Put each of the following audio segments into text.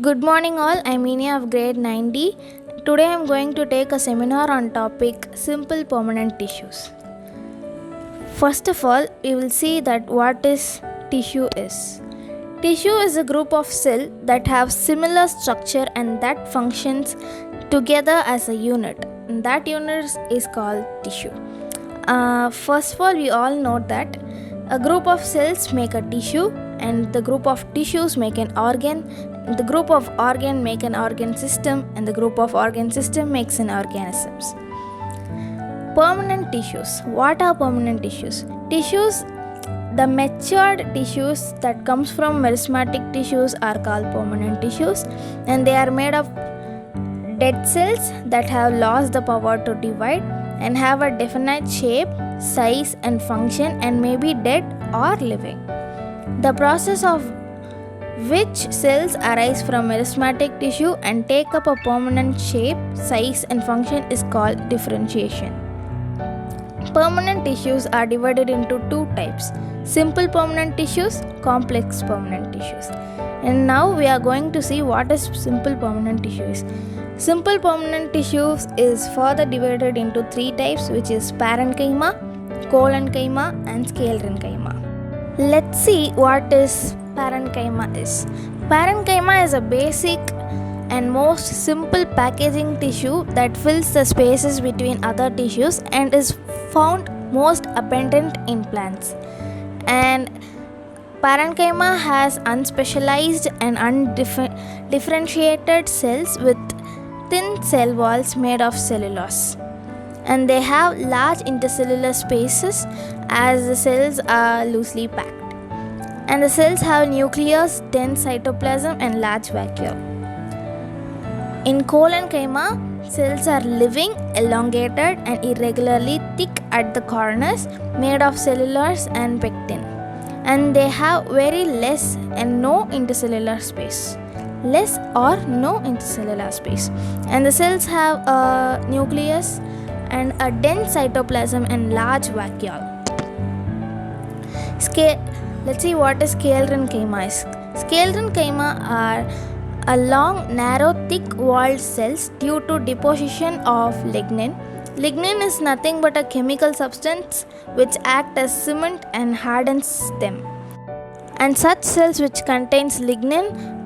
Good morning all, I'm Meenia of grade 9D. Today I'm going to take a seminar on topic simple permanent tissues. First of all, we will see that what is tissue is. Tissue is a group of cells that have similar structure and that functions together as a unit. And that unit is called tissue. First of all, we all know that a group of cells make a tissue and the group of tissues make an organ, the group of organ make an organ system, and the group of organ system makes an organisms. Permanent tissues. What are permanent tissues? Tissues, the matured tissues that comes from meristematic tissues are called permanent tissues, and they are made of dead cells that have lost the power to divide and have a definite shape, size and function and may be dead or living. The process of which cells arise from meristematic tissue and take up a permanent shape, size and function is called differentiation. Permanent tissues are divided into two types: simple permanent tissues, complex permanent tissues. And now we are going to see what is simple permanent tissues. Simple permanent tissues is further divided into three types, which is parenchyma, collenchyma and sclerenchyma. Let's see what is parenchyma is. Parenchyma is a basic and most simple packaging tissue that fills the spaces between other tissues and is found most abundant in plants. And parenchyma has unspecialized and undifferentiated cells with thin cell walls made of cellulose, and they have large intercellular spaces as the cells are loosely packed, and the cells have nucleus, dense cytoplasm and large vacuole. In collenchyma, cells are living, elongated and irregularly thick at the corners, made of cellulose and pectin, and they have very less and no intercellular space. Less or no intercellular space, and the cells have a nucleus and a dense cytoplasm and large vacuole. Let's see what is sclerenchyma is. Sclerenchyma are a long, narrow, thick-walled cells due to deposition of lignin. Lignin is nothing but a chemical substance which acts as cement and hardens them. And such cells which contains lignin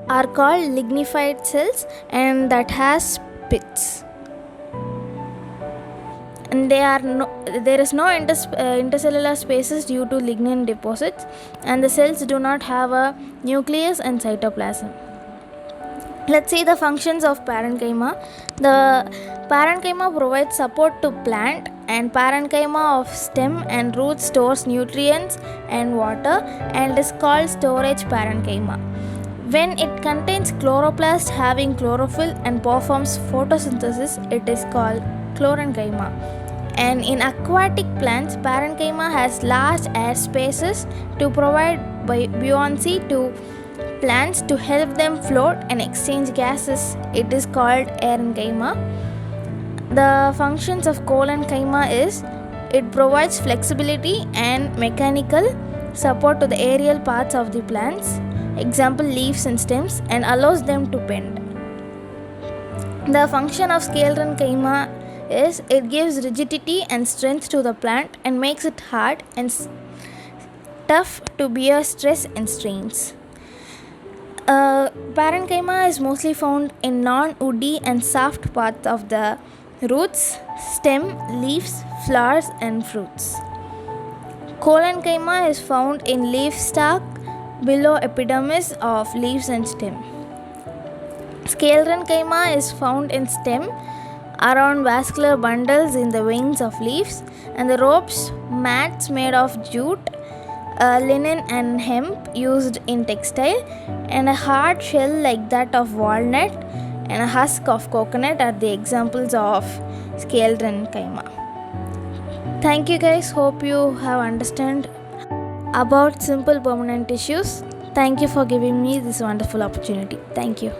are called lignified cells, and that has pits. And there is no intercellular spaces due to lignin deposits, and the cells do not have a nucleus and cytoplasm. Let's see the functions of parenchyma. The parenchyma provides support to plant, and parenchyma of stem and root stores nutrients and water and is called storage parenchyma. When it contains chloroplast having chlorophyll and performs photosynthesis, it is called chlorenchyma. And in aquatic plants, parenchyma has large air spaces to provide buoyancy to plants to help them float and exchange gases. It is called aerenchyma. The functions of collenchyma is it provides flexibility and mechanical support to the aerial parts of the plants, example leaves and stems, and allows them to bend. The function of sclerenchyma is it gives rigidity and strength to the plant and makes it hard and tough to bear stress and strains. Parenchyma is mostly found in non-woody and soft parts of the roots, stem, leaves, flowers and fruits. Collenchyma is found in leaf stalk, below epidermis of leaves and stem. Sclerenchyma is found in stem, around vascular bundles in the veins of leaves, and the ropes, mats made of jute, linen and hemp used in textile, and a hard shell like that of walnut and a husk of coconut are the examples of sclerenchyma. Thank you guys, hope you have understood about simple permanent tissues. Thank you for giving me this wonderful opportunity. Thank you.